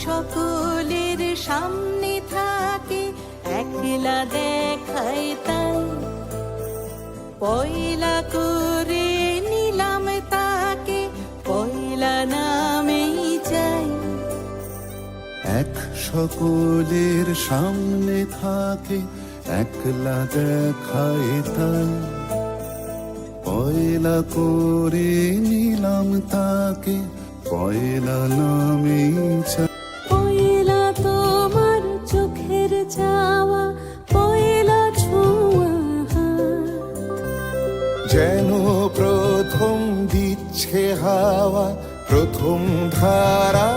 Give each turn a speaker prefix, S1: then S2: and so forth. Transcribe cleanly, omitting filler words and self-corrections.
S1: সকলের সামনে থাকে, একলা দেখায় তাই। পয়লা করে নিলাম তাকে, পয়লা নামেই চাই।
S2: এক সকলের সামনে থাকে, একলা দেখায় তাই। পয়লা করে নিলাম তাকে, পয়লা নামেই চাই।
S1: পয়লা তোমার চোখের চাওয়া, পয়লা ছোঁয়া হাত।
S2: যেন প্রথম দিচ্ছে হাওয়া, প্রথম ধারা